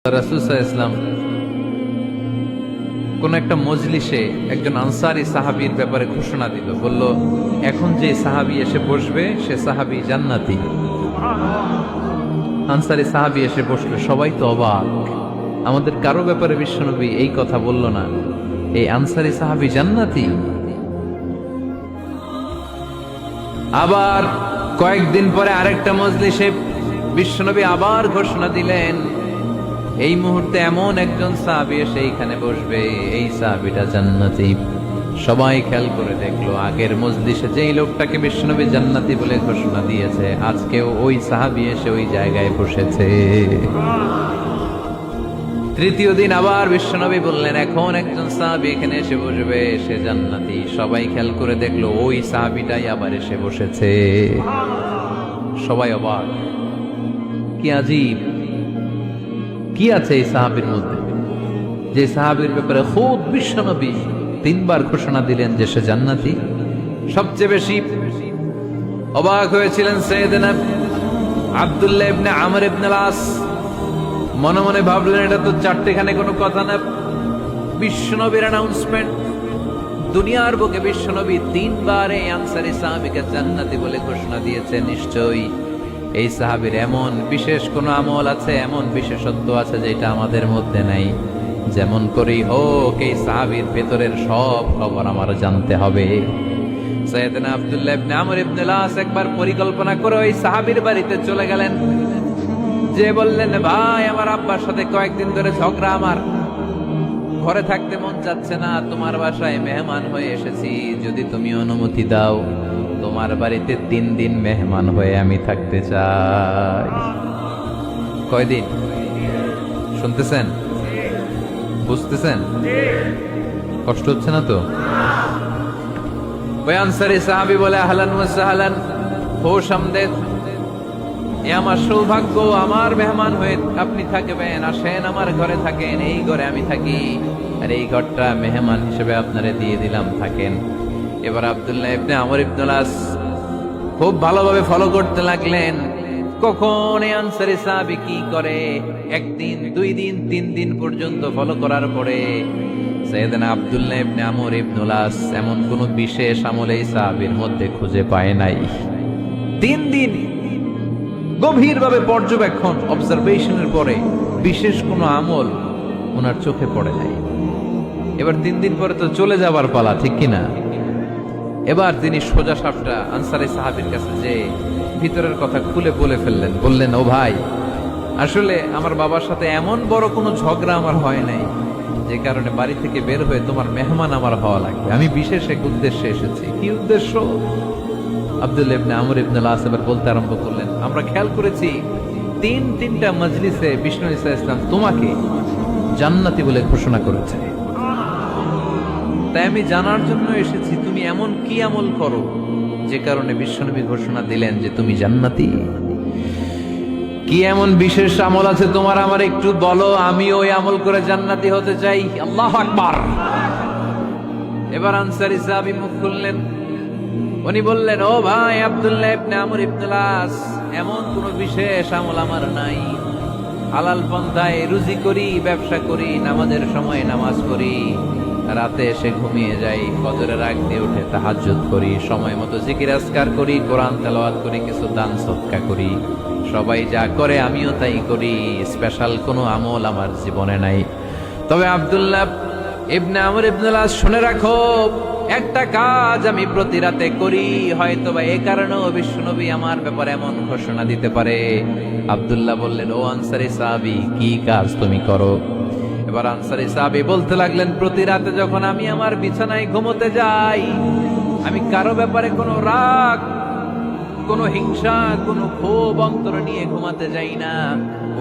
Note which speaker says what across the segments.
Speaker 1: রাসূল সাল্লাল্লাহু আলাইহি ওয়াসাল্লাম কোন একটা মজলিসে একজন আনসারী সাহাবীর ব্যাপারে ঘোষণা দিল, বলল এখন যে সাহাবী এসে বসবে সে সাহাবী জান্নাতি। আনসারী সাহাবী এসে বসলো, সবাই তো অবাক, আমাদের কারো ব্যাপারে বিশ্বনবী এই কথা বলল না, এই আনসারী সাহাবী জান্নাতি। আবার কয়েকদিন পরে আরেকটা মজলিসে বিশ্বনবী আবার ঘোষণা দিলেন, এই মুহূর্তে এমন একজন সাহাবী এসে এইখানে বসবে, এই সাহাবীটা জান্নাতি। সবাই খেয়াল করে দেখলো, আগের মজলিসে যেই লোকটাকে বিশ্বনবী জান্নাতি বলে ঘোষণা দিয়েছে, আজকেও ওই সাহাবী এসে ওই জায়গায় বসেছে। তৃতীয় দিন আবার বিশ্বনবী বললেন, এখন একজন সাহাবী এখানে এসে বসবে, সে জান্নাতি। সবাই খেয়াল করে দেখলো, ওই সাহাবীটাই আবার এসে বসেছে। সবাই অবাক, কি আজীব, কি আছে এই সাহাবীর মধ্যে, যে সাহাবীর ব্যাপারে খুব বিশ্বনবী তিনবার ঘোষণা দিলেন যে সে জান্নাতি। সবচেয়ে বেশি অবাক হয়েছিলেন সাইয়েদনা আব্দুল্লাহ ইবনে আমর ইবনে আস। মনে মনে ভাবলেন, এটা তো চারটেখানে কোনো কথা না, বিশ্বনবীর অ্যানাউন্সমেন্ট। দুনিয়ার বুকে বিশ্বনবী তিনবার এই আনসারী সাহাবীকে জান্নাতি বলে ঘোষণা দিয়েছে, নিশ্চয়ই এই সাহাবীর এমন বিশেষ কোন আমল আছে, এমন বিশেষত্ব আছে যেটা আমাদের মধ্যে নাই। যেমন করেই হোক এই সাহাবীর ভেতরের সব খবর আমার জানতে হবে। সাইয়েদনা আব্দুল্লাহ ইবনে আমর ইবনে আস একবার পরিকল্পনা করে ওই সাহাবীর বাড়িতে চলে গেলেন, যে বললেন, ভাই আমার আব্বার সাথে কয়েকদিন ধরে ঝগড়া, আমার ঘরে থাকতে মন চাচ্ছে না, তোমার বাসায় মেহমান হয়ে এসেছি, যদি তুমি অনুমতি দাও তোমার বাড়িতে 3 দিন মেহমান হয়ে আমি থাকতে চাই। কয়দিন? শুনতেছেন, বুঝতেছেন, কষ্ট হচ্ছে না তো? ওই আনসারী সাহাবী বলে, আহলান ওয়া সাহলান, খোশ আমদেদ, এ আমার সৌভাগ্য, আমার মেহমান হয়ে আপনি থাকবেন, আসেন আমার ঘরে থাকেন, এই ঘরে আমি থাকি, আর এই ঘরটা মেহমান হিসেবে আপনারে দিয়ে দিলাম, থাকেন। এবার আব্দুল্লাহ ইবনে আমর ইবনে আস খুব ভালোভাবে ফলো করতে লাগলেন, কখন এই আনসারী সাহাবী কি করে। 1 দিন, 2 দিন, 3 দিন পর্যন্ত ফলো করার পরে সাইয়েদনা আব্দুল্লাহ ইবনে আমর ইবনে আস এমন কোন বিশেষ আমল এই সাহাবীর মধ্যে খুঁজে পায় নাই। 3 দিন গভীরভাবে পর্যবেক্ষণ, অবজারভেশনের পরে বিশেষ কোন আমল ওনার চোখে পড়ে নাই। এবার 3 দিন পরে তো চলে যাবার পালা, ঠিক কিনা? এবার তিনি সোজা সাপটা আনসারী সাহাবীর কাছে যে ভিতরের কথা খুলে বলে ফেললেন, বললেন, ও ভাই, আসলে আমার বাবার সাথে এমন বড় কোনো ঝগড়া আমার হয় নাই যে কারণে বাড়ি থেকে বের হয়ে তোমার মেহমান আমার হওয়া লাগবে, আমি বিশেষ এক উদ্দেশ্যে এসেছি। কি উদ্দেশ্য? আব্দুল্লাহ ইবনে আমর ইবনে আস এবার বলতে আরম্ভ করলেন, আমরা খেয়াল করেছি 3টা মজলিসে বিষ্ণু ঈসা ইসলাম তোমাকে জান্নাতি বলে ঘোষণা করেছে, তাই আমি জানার জন্য এসেছি তুমি এমন কি আমল করো যে কারণে বিশ্বনবী ঘোষণা দিলেন যে তুমি জান্নাতি। কি এমন বিশেষ আমল আছে তোমার, আমার একটু বলো, আমি ওই আমল করে জান্নাতি হতে চাই। আল্লাহু আকবার। এবার আনসারী সাহাবী মুখ খুললেন, উনি বললেন, ও ভাই আব্দুল্লাহ ইবনে আমর ইবনে আস, এমন কোন বিশেষ আমল আমার নাই, হালাল পন্থায় রুজি করি, ব্যবসা করি, নামাজের সময় নামাজ পড়ি, রাতে এসে ঘুমিয়ে যাই, ফজরের আগ দিয়ে উঠে তাহাজ্জুদ করি, সময় মতো জিকির আজকার করি, কোরআন তেলাওয়াত করি, কিছু দান সদকা করি, সবাই যা করে আমিও তাই করি, স্পেশাল কোনো আমল আমার জীবনে নাই। তবে আব্দুল্লাহ ইবনে আমর ইবনে আস, শুনে রাখো, একটা কাজ আমি প্রতি রাতে করি, হয়তো বা এই কারণেও বিশ্বনবী আমার ব্যাপারে এমন ঘোষণা দিতে পারে। আব্দুল্লাহ বললেন, ও আনসারী সাহাবী, কি কাজ তুমি করো? এবার আনসারী সাহাবী বলতে লাগলেন, প্রতি রাতে যখন আমি আমার বিছানায় ঘুমোতে যাই, আমি কারো ব্যাপারে কোনো রাগ, কোনো হিংসা, কোনো ক্ষোভ অন্তরে নিয়ে ঘুমাতে যাই না।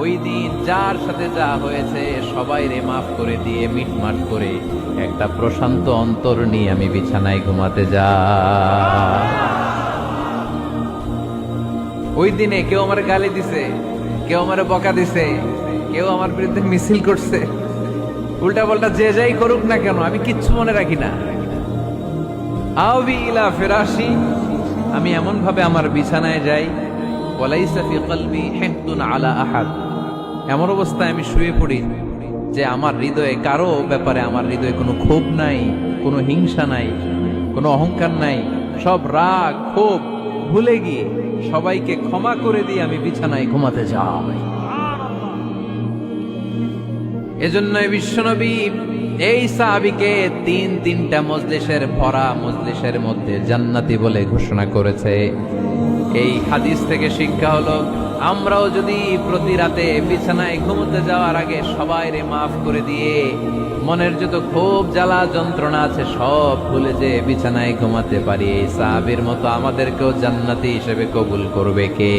Speaker 1: ওই দিন যার সাথে যা হয়েছে সবাই রে মাফ করে দিয়ে মিটমাট করে একটা প্রশান্ত অন্তর নিয়ে আমি বিছানায় ঘুমাতে যাই। ওই দিনে কেউ আমার গালি দিছে, কেউ আমার বকা দিছে, কেউ আমার বিরুদ্ধে মিছিল করছে, উল্টা পাল্টা যে যাই করুক না কেন, আমি কিচ্ছু মনে রাখি না। আওবি ইলা ফিরাশি, আমি এমন ভাবে আমার বিছানায় যাই, ওয়ালাইসা ফি কলবি হিকদুন আলা আহাদ, এমন অবস্থায় আমি শুয়ে পড়ি যে আমার হৃদয়ে কারো ব্যাপারে আমার হৃদয়ে কোনো ক্ষোভ নাই, কোনো হিংসা নাই, কোনো অহংকার নাই, সব রাগ ক্ষোভ ভুলে গিয়ে সবাইকে ক্ষমা করে দিয়ে আমি বিছানায় ঘুমাতে যাই। এজন্যই বিশ্বনবী এই সাহাবীকে তিনটা মজলিসের ভরা মজলিসের মধ্যে জান্নাতি বলে ঘোষণা করেছে। এই হাদিস থেকে শিক্ষা হলো, আমরাও যদি প্রতি রাতে বিছানায় ঘুমোতে যাওয়ার আগে সবাইরে মাফ করে দিয়ে মনের যত ক্ষোভ জ্বালা যন্ত্রণা আছে সব ভুলে যে বিছানায় ঘুমাতে পারি, এই সাহাবীর মতো আমাদেরকেও জান্নাতি হিসেবে কবুল করবে কে?